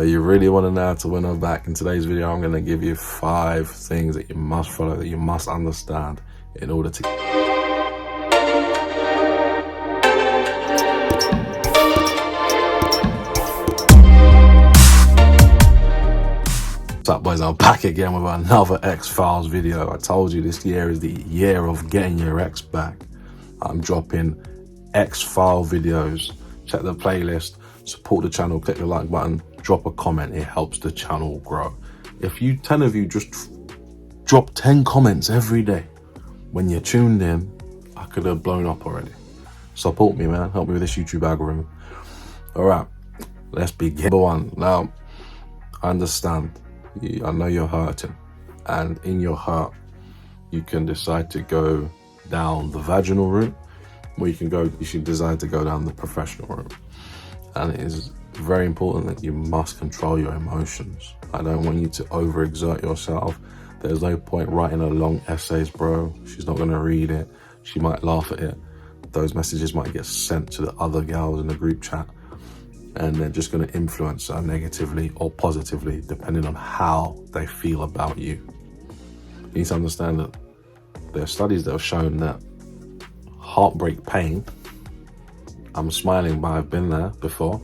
But you really want to know how to win her back. In today's video, I'm going to give you 5 things that you must follow, that you must understand in order to... What's up, boys? I'm back again with another X-Files video. I told you this year is the year of getting your ex back. I'm dropping X-File videos. Check the playlist, support the channel, click the like button, drop a comment. It helps the channel grow. If you 10 of you just drop 10 comments every day when you're tuned in, I could have blown up already. Support me, man. Help me with this YouTube algorithm. All right, let's begin. Number 1. Now, I understand. I know you're hurting, and in your hurt, you can decide to go down the vaginal route, or you should decide to go down the professional route. And it is very important that you must control your emotions. I don't want you to overexert yourself. There's no point writing a long essays, bro. She's not gonna read it. She might laugh at it. Those messages might get sent to the other girls in the group chat, and they're just going to influence her negatively or positively, depending on how they feel about you. You need to understand that there are studies that have shown that heartbreak pain, I'm smiling but I've been there before,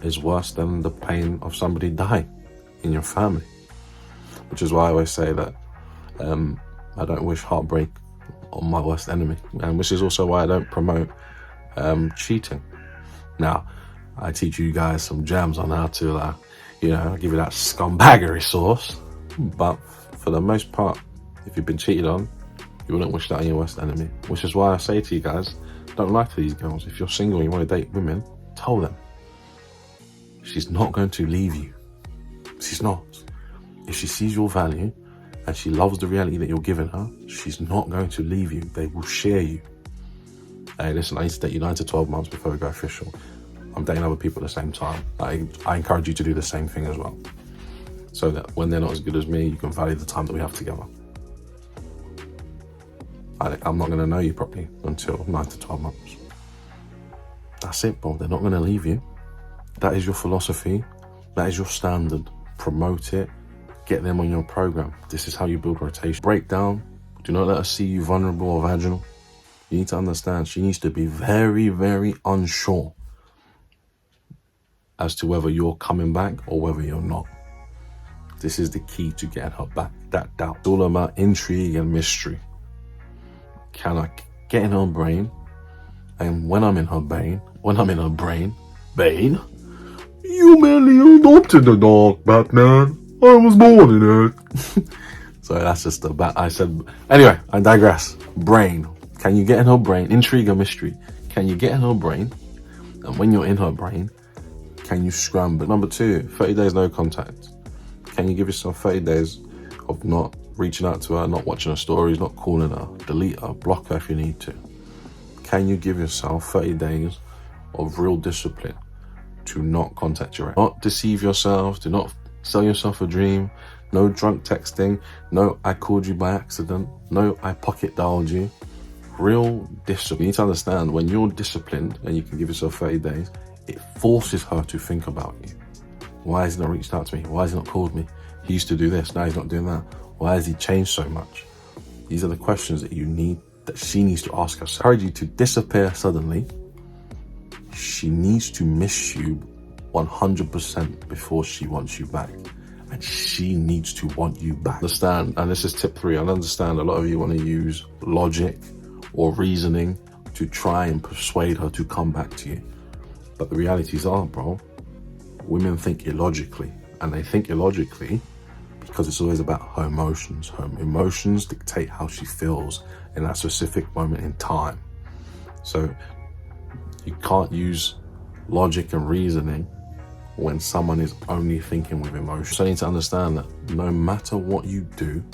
is worse than the pain of somebody dying in your family. Which is why I always say that I don't wish heartbreak on my worst enemy, and which is also why I don't promote cheating. Now, I teach you guys some gems on how to, give you that scumbaggery sauce. But for the most part, if you've been cheated on, you wouldn't wish that on your worst enemy. Which is why I say to you guys, don't lie to these girls. If you're single and you want to date women, tell them. She's not going to leave you. She's not. If she sees your value and she loves the reality that you're giving her, she's not going to leave you. They will share you. Hey, listen, I need to date you 9 to 12 months before we go official. I'm dating other people at the same time. I encourage you to do the same thing as well, so that when they're not as good as me, you can value the time that we have together. I'm not going to know you properly until 9 to 12 months. That's it, bro. They're not going to leave you. That is your philosophy. That is your standard. Promote it. Get them on your program. This is how you build rotation. Break down. Do not let her see you vulnerable or vaginal. You need to understand, she needs to be very, very unsure as to whether you're coming back or whether you're not. This is the key to getting her back, that doubt. It's all about intrigue and mystery. Can I get in her brain? And when I'm in her brain, Bane, you merely are not in the dark, Batman. I was born in it. So that's just the I said. Anyway, I digress. Brain. Can you get in her brain? Intrigue and mystery. Can you get in her brain? And when you're in her brain, can you scramble? Number 2, 30 days no contact. Can you give yourself 30 days of not reaching out to her, not watching her stories, not calling her, delete her, block her if you need to? Can you give yourself 30 days of real discipline to not contact your ex? Not deceive yourself, do not sell yourself a dream, no drunk texting, no I called you by accident, no I pocket dialed you. Real discipline. You need to understand, when you're disciplined and you can give yourself 30 days, it forces her to think about you. Why has he not reached out to me? Why has he not called me? He used to do this, now he's not doing that. Why has he changed so much? These are the questions that she needs to ask herself. I encourage you to disappear suddenly. She needs to miss you 100% before she wants you back. And she needs to want you back. Understand, and this is tip 3, I understand a lot of you want to use logic or reasoning to try and persuade her to come back to you. But the realities are, bro, women think illogically, and they think illogically because it's always about her emotions. Her emotions dictate how she feels in that specific moment in time. So you can't use logic and reasoning when someone is only thinking with emotion. So you need to understand that no matter what you do,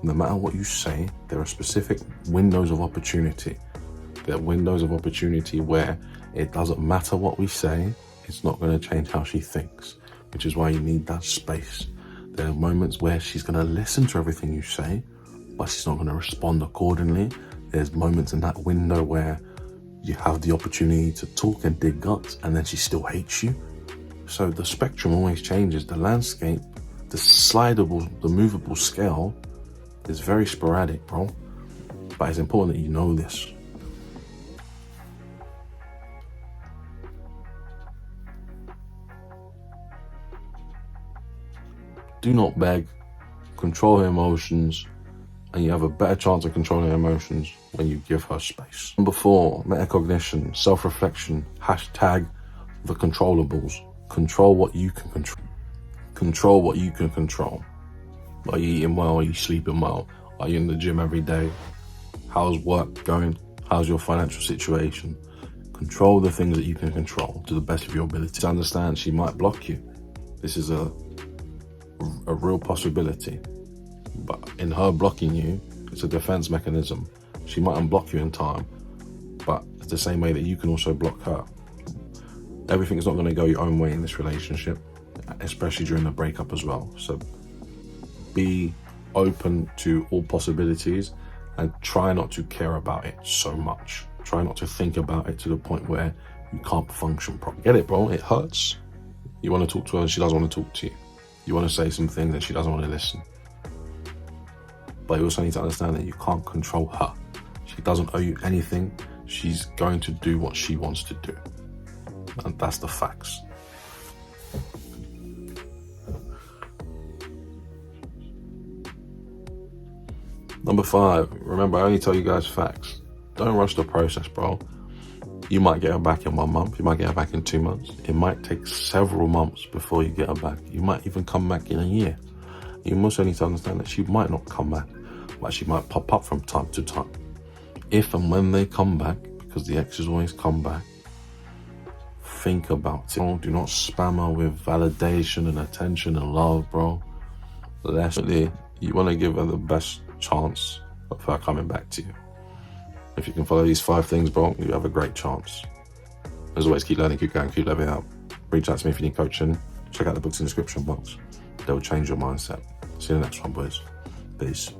no matter what you say, there are specific windows of opportunity. There are windows of opportunity where it doesn't matter what we say, it's not going to change how she thinks, which is why you need that space. There are moments where she's going to listen to everything you say, but she's not going to respond accordingly. There's moments in that window where you have the opportunity to talk and dig guts, and then she still hates you. So the spectrum always changes. The landscape, the movable scale is very sporadic, bro. But it's important that you know this. Do not beg, control her emotions, and you have a better chance of controlling her emotions when you give her space. Number 4, metacognition, self-reflection, hashtag the controllables. Control what you can control. Control what you can control. Are you eating well? Are you sleeping well? Are you in the gym every day? How's work going? How's your financial situation? Control the things that you can control to the best of your ability. To understand, she might block you. This is a real possibility. But in her blocking you, it's a defense mechanism. She might unblock you in time, but it's the same way that you can also block her. Everything's not going to go your own way in this relationship, especially during the breakup as well. So be open to all possibilities and try not to care about it so much. Try not to think about it to the point where you can't function properly. Get it, bro? It hurts. You want to talk to her and she doesn't want to talk to you. You want to say some things and she doesn't want to listen. But you also need to understand that you can't control her. She doesn't owe you anything. She's going to do what she wants to do. And that's the facts. Number 5, remember I only tell you guys facts. Don't rush the process, bro. You might get her back in 1 month. You might get her back in 2 months. It might take several months before you get her back. You might even come back in a year. You also need to understand that she might not come back, but she might pop up from time to time. If and when they come back, because the exes always come back, think about it. Do not spam her with validation and attention and love, bro. Lastly, you want to give her the best chance of her coming back to you. If you can follow these 5 things, bro, you have a great chance. As always, keep learning, keep going, keep leveling up. Reach out to me if you need coaching. Check out the books in the description box. They'll change your mindset. See you in the next one, boys. Peace.